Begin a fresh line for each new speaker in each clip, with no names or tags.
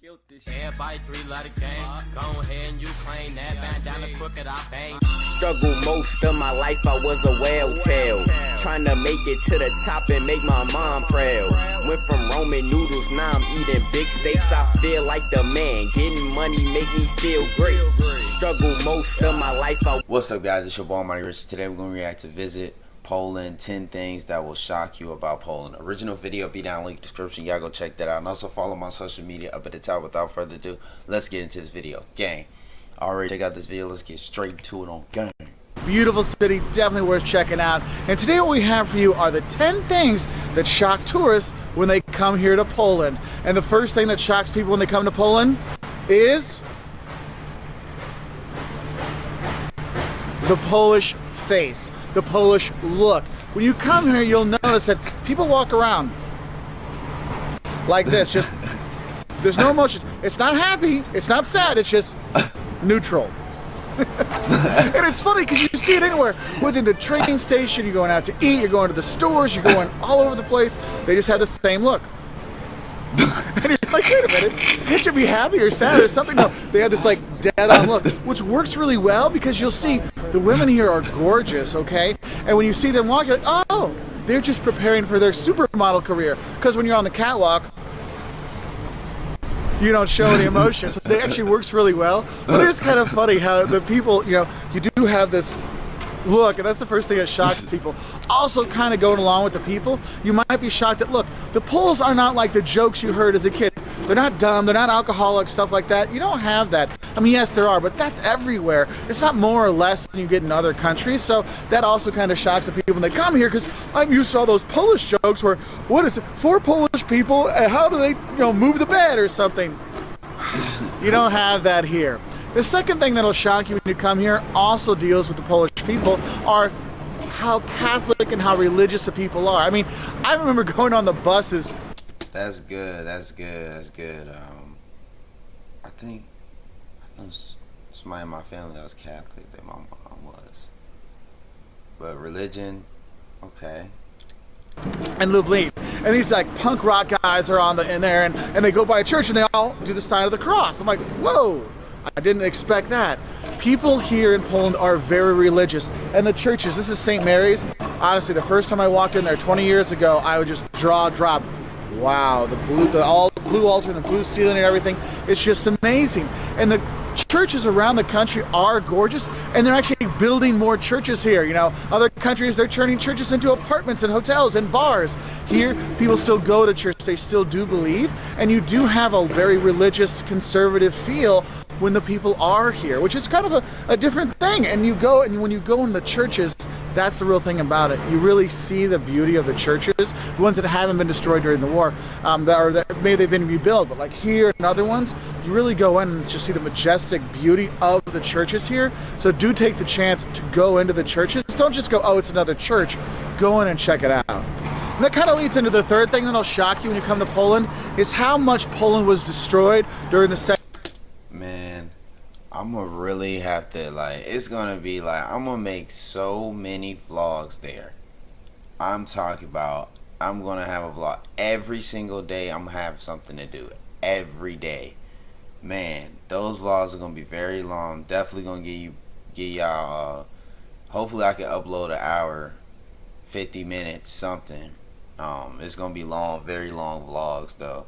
killed this shit. Everybody 3 letter game. Go ahead and you claim that. Band down the crooked, I bang.
Struggle most of my life, I was a wild child. Trying to make it to the top and make my mom proud. Went from Roman noodles, now I'm eating big steaks. I feel like the man. Getting money make me feel great. Struggle most of my life.
What's up, guys? It's your boy Money Rich. Today we're going to react to Visit Poland, 10 things that will shock you about Poland. Original video be down, link description. Y'all go check that out. And also follow my social media up at the top. Without further ado, let's get into this video. Gang, already check out this video. Let's get straight to it on gang.
Beautiful city, definitely worth checking out. And today what we have for you are the 10 things that shock tourists when they come here to Poland. And the first thing that shocks people when they come to Poland is the Polish face, the Polish look. When you come here, you'll notice that people walk around like this, just, there's no emotion. It's not happy, it's not sad, it's just neutral. And it's funny because you see it anywhere. Within the train station, you're going out to eat, you're going to the stores, you're going all over the place. They just have the same look. And you're like, wait a minute, can't you be happy or sad or something? No, they have this like dead-on look, which works really well because you'll see the women here are gorgeous, okay? And when you see them walk, you're like, oh, they're just preparing for their supermodel career. Because when you're on the catwalk, you don't show any emotion, so it actually works really well. But it is kind of funny how the people, you know, you do have this look, and that's the first thing that shocks people. Also, kind of going along with the people, you might be shocked that, look, the Poles are not like the jokes you heard as a kid. They're not dumb, they're not alcoholics, stuff like that. You don't have that. I mean, yes, there are, but that's everywhere. It's not more or less than you get in other countries, so that also kind of shocks the people when they come here, because I'm used to all those Polish jokes where, what is it, 4 Polish people, and how do they, you know, move the bed or something? You don't have that here. The second thing that'll shock you when you come here also deals with the Polish people, are how Catholic and how religious the people are. I mean, I remember going on the buses.
That's good. That's good. That's good. I think somebody in my family that was Catholic, that my mom was. But religion, okay.
And Lublin, and these like punk rock guys are in there, and they go by a church and they all do the sign of the cross. I'm like, whoa, I didn't expect that. People here in Poland are very religious, and the churches, this is St. Mary's. Honestly, the first time I walked in there 20 years ago, I would just drop. Wow, the blue altar and the blue ceiling and everything, it's just amazing. And the churches around the country are gorgeous, and they're actually building more churches here. You know, other countries, they're turning churches into apartments and hotels and bars. Here, people still go to church, they still do believe, and you do have a very religious, conservative feel when the people are here, which is kind of a different thing. And when you go in the churches, that's the real thing about it. You really see the beauty of the churches, the ones that haven't been destroyed during the war, that maybe they've been rebuilt, but like here and other ones, you really go in and just see the majestic beauty of the churches here. So do take the chance to go into the churches. Don't just go, oh, it's another church. Go in and check it out. And that kind of leads into the third thing that'll shock you when you come to Poland, is how much Poland was destroyed during the Second.
Man, I'm gonna really have to, like, it's gonna be like, I'm gonna make so many vlogs there. I'm talking about, I'm gonna have a vlog every single day. I'm gonna have something to do every day. Man, those vlogs are gonna be very long. Definitely gonna get y'all hopefully I can upload an hour, 50 minutes, something. It's gonna be long, very long vlogs though,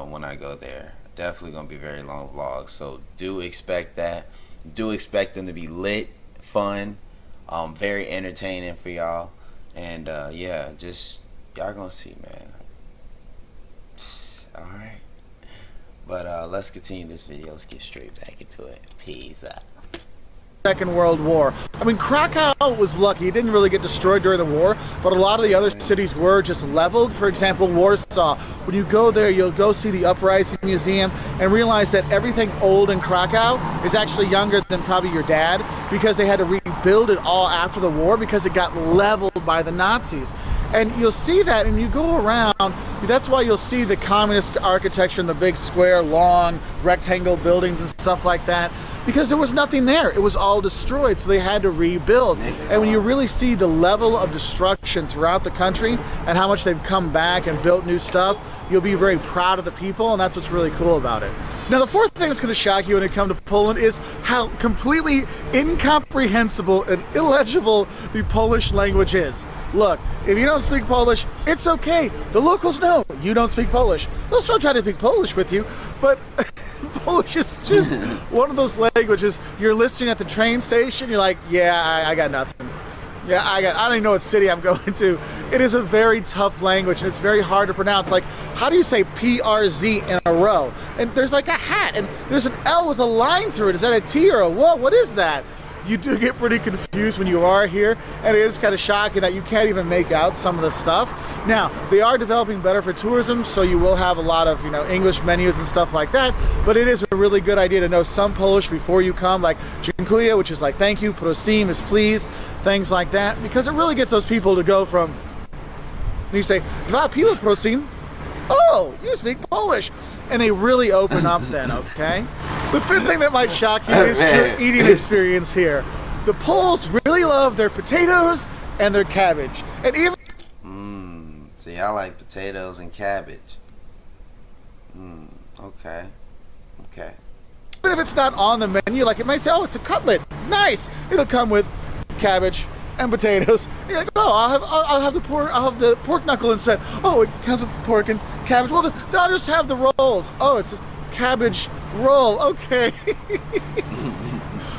when I go there. Definitely gonna be very long vlogs, so do expect that. Do expect them to be lit, fun, very entertaining for y'all. And yeah, just y'all gonna see, man. Alright, but let's continue this video. Let's get straight back into it. Peace out.
Second World War. I mean, Krakow was lucky. It didn't really get destroyed during the war, but a lot of the other cities were just leveled. For example, Warsaw. When you go there, you'll go see the Uprising Museum and realize that everything old in Krakow is actually younger than probably your dad, because they had to rebuild it all after the war because it got leveled by the Nazis. And you'll see that, and you go around, that's why you'll see the communist architecture and the big square, long, rectangle buildings and stuff like that, because there was nothing there. It was all destroyed, so they had to rebuild. And when you really see the level of destruction throughout the country and how much they've come back and built new stuff, you'll be very proud of the people, and that's what's really cool about it. Now, the fourth thing that's going to shock you when it comes to Poland is how completely incomprehensible and illegible the Polish language is. Look, if you don't speak Polish, it's okay. The locals know you don't speak Polish. They'll still try to speak Polish with you, but Polish is just one of those languages. You're listening at the train station, you're like, yeah, I got nothing. Yeah, I don't even know what city I'm going to. It is a very tough language, and it's very hard to pronounce. Like, how do you say PRZ in a row? And there's like a hat, and there's an L with a line through it. Is that a T or a what? What is that? You do get pretty confused when you are here, and it is kind of shocking that you can't even make out some of the stuff. Now, they are developing better for tourism, so you will have a lot of, English menus and stuff like that, but it is a really good idea to know some Polish before you come, like dziękuję, which is like thank you, prosim is please, things like that, because it really gets those people to go from, you say, dwa piwa prosim, oh, you speak Polish. And they really open up then, okay? The fifth thing that might shock you is your eating experience here. The Poles really love their potatoes and their cabbage. And even...
See, I like potatoes and cabbage. Okay.
Even if it's not on the menu, like it might say, oh, it's a cutlet. Nice! It'll come with cabbage and potatoes. And you're like, oh, I'll have the pork knuckle instead. Oh, it comes with pork and cabbage. Well, then I'll just have the rolls. Oh, it's a cabbage roll. Okay.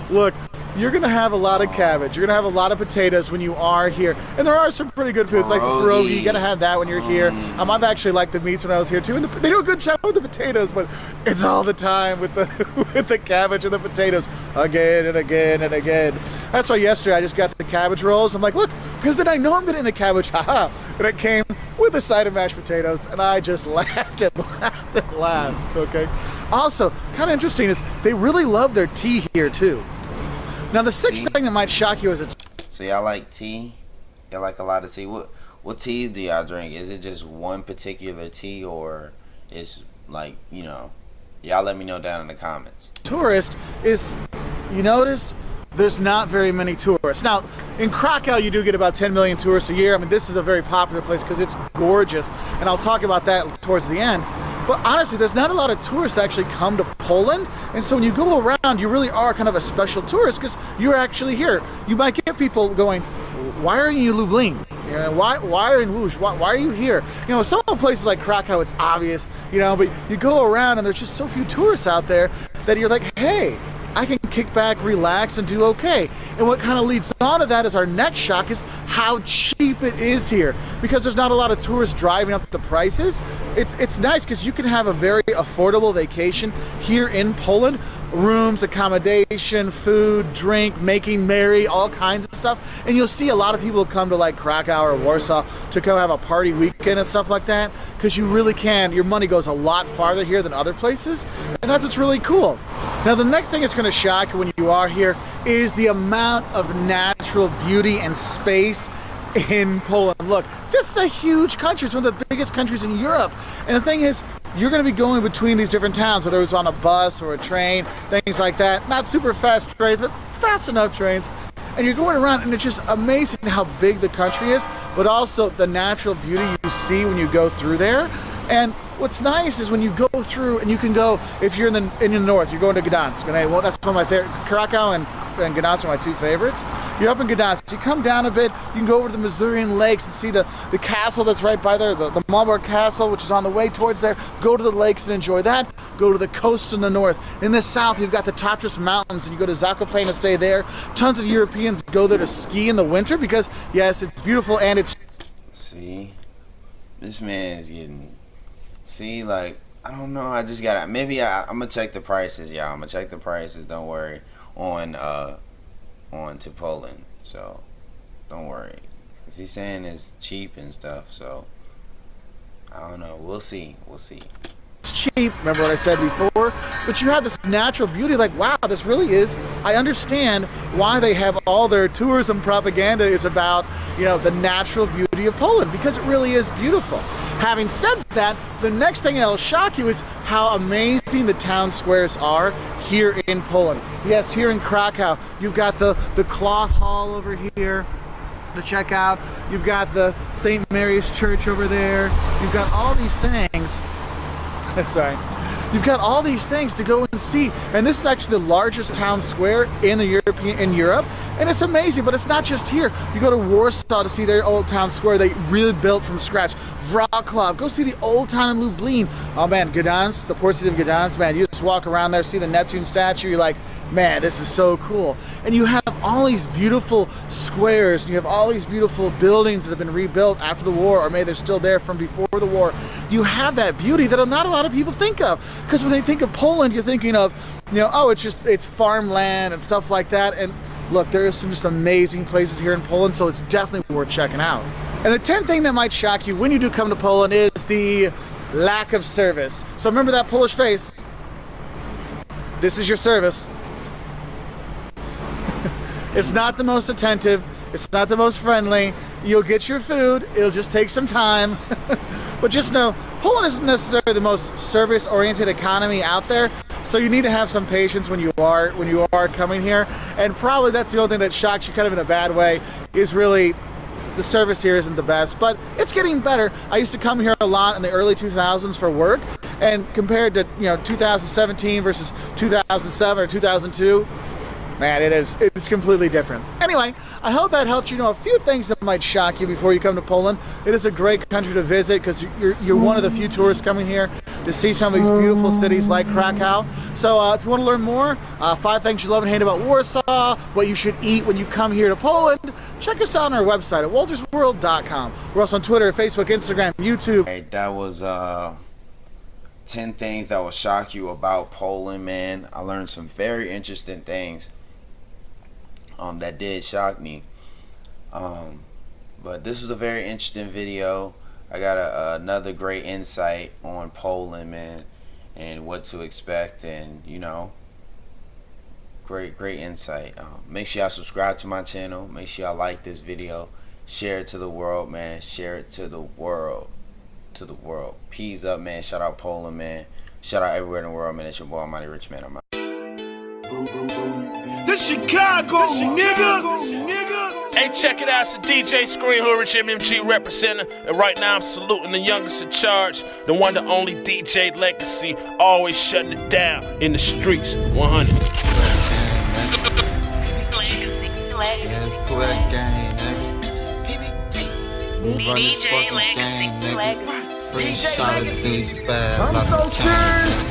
Look, you're gonna have a lot of cabbage. You're gonna have a lot of potatoes when you are here, and there are some pretty good foods like the pierogi. You gotta have that when you're here. I've actually liked the meats when I was here too, and they do a good job with the potatoes, but it's all the time with the with the cabbage and the potatoes again and again and again. That's why yesterday I just got the cabbage rolls. I'm like, look, because then I know I'm getting the cabbage, haha, and it came with a side of mashed potatoes, and I just laughed and laughed and laughed. Okay. Also, kind of interesting is they really love their tea here too. Now, the sixth thing that might shock you is
So y'all like tea? Y'all like a lot of tea? What teas do y'all drink? Is it just one particular tea, or it's like, y'all let me know down in the comments.
Tourist is, you notice, there's not very many tourists. Now, in Krakow, you do get about 10 million tourists a year. I mean, this is a very popular place because it's gorgeous, and I'll talk about that towards the end. But honestly, there's not a lot of tourists that actually come to Poland, and so when you go around, you really are kind of a special tourist because you're actually here. You might get people going, why are you in Lublin? Why are you in Łódź? Why are you here? Some places like Krakow, it's obvious, but you go around and there's just so few tourists out there that you're like, hey, I can kick back, relax, and do okay. And what kind of leads on to that is our next shock is how cheap it is here. Because there's not a lot of tourists driving up the prices, it's nice because you can have a very affordable vacation here in Poland. Rooms, accommodation, food, drink, making merry, all kinds of stuff. And you'll see a lot of people come to like Krakow or Warsaw to come have a party weekend and stuff like that, because you really can. Your money goes a lot farther here than other places, and that's what's really cool. Now, the next thing that's going to shock you when you are here is the amount of natural beauty and space in Poland. Look, this is a huge country. It's one of the biggest countries in Europe. And the thing is, you're going to be going between these different towns, whether it's on a bus or a train, things like that. Not super fast trains, but fast enough trains. And you're going around, and it's just amazing how big the country is, but also the natural beauty you see when you go through there. And what's nice is when you go through, and you can go, if you're in the north, you're going to Gdansk. And well, that's one of my favorite. Krakow and Gdansk are my two favorites. You're up in Gdansk. You come down a bit, you can go over to the Masurian Lakes and see the castle that's right by there, the Malbork Castle, which is on the way towards there. Go to the lakes and enjoy that. Go to the coast in the north. In the south, you've got the Tatras Mountains, and you go to Zakopane and stay there. Tons of Europeans go there to ski in the winter because, yes, it's beautiful and it's...
See? This man is getting... See, like, I don't know. I just gotta... Maybe I'm gonna check the prices, y'all. I'm gonna check the prices. Don't worry. On to Poland, so don't worry. 'Cause he's saying it's cheap and stuff, so I don't know. We'll see.
It's cheap, remember what I said before? But you have this natural beauty, like, wow, this really is, I understand why they have all their tourism propaganda is about, the natural beauty of Poland, because it really is beautiful. Having said that, the next thing that'll shock you is how amazing the town squares are here in Poland. Yes, here in Krakow, you've got the cloth hall over here to check out. You've got the St. Mary's Church over there. You've got all these things things. Sorry. You've got all these things to go and see, and this is actually the largest town square in Europe, and it's amazing. But it's not just here. You go to Warsaw to see their old town square they really built from scratch. Wrocław, go see the old town in Lublin. Oh man, Gdansk, the port city of Gdansk, man, you just walk around there, see the Neptune statue, you're like, man, this is so cool. And you have all these beautiful squares, and you have all these beautiful buildings that have been rebuilt after the war, or maybe they're still there from before the war. You have that beauty that not a lot of people think of, because when they think of Poland, you're thinking of, oh, it's farmland and stuff like that. And look, there are some just amazing places here in Poland, so it's definitely worth checking out. And the 10th thing that might shock you when you do come to Poland is the lack of service. So remember that Polish face. This is your service. It's not the most attentive. It's not the most friendly. You'll get your food. It'll just take some time. But just know, Poland isn't necessarily the most service-oriented economy out there. So you need to have some patience when you are coming here. And probably that's the only thing that shocks you kind of in a bad way, is really the service here isn't the best. But it's getting better. I used to come here a lot in the early 2000s for work. And compared to 2017 versus 2007 or 2002, man, it's completely different. Anyway, I hope that helped you know a few things that might shock you before you come to Poland. It is a great country to visit because you're one of the few tourists coming here to see some of these beautiful cities like Krakow. So if you want to learn more, 5 things you love and hate about Warsaw, what you should eat when you come here to Poland, check us out on our website at waltersworld.com. We're also on Twitter, Facebook, Instagram, YouTube.
Hey, that was 10 things that will shock you about Poland, man. I learned some very interesting things that did shock me, but this was a very interesting video. I got another great insight on Poland, man, and what to expect, and great insight. Make sure y'all subscribe to my channel. Make sure y'all like this video, share it to the world, man. Share it to the world, Peace up, man. Shout out Poland, man. Shout out everywhere in the world, man. It's your boy Almighty Rich Man. I'm out.
This Chicago, nigga. Hey, check it out, it's the DJ Screen Hood, Rich MMG representing, and right now I'm saluting the youngest in charge, the one, the only DJ Legacy, always shutting it down in the streets. 100.
DJ Legacy. Free shot of these spaz.
I'm so serious.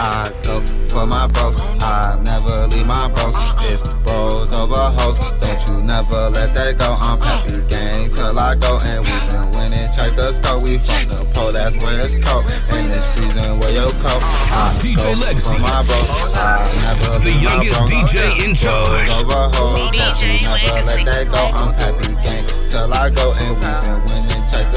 I go for my bros, I never leave my bros. It's bros over hoes, don't you never let that go. I'm happy gang till I go, and we been winning. Check the score, we from the pole, that's where it's cold, and it's freezing where your coat. I
DJ
go
Legacy,
for my bros, I never
the
leave my
youngest
bros.
DJ in charge.
Bros over hoes, don't you never let that go. I'm happy gang till I go, and we been winning. Check the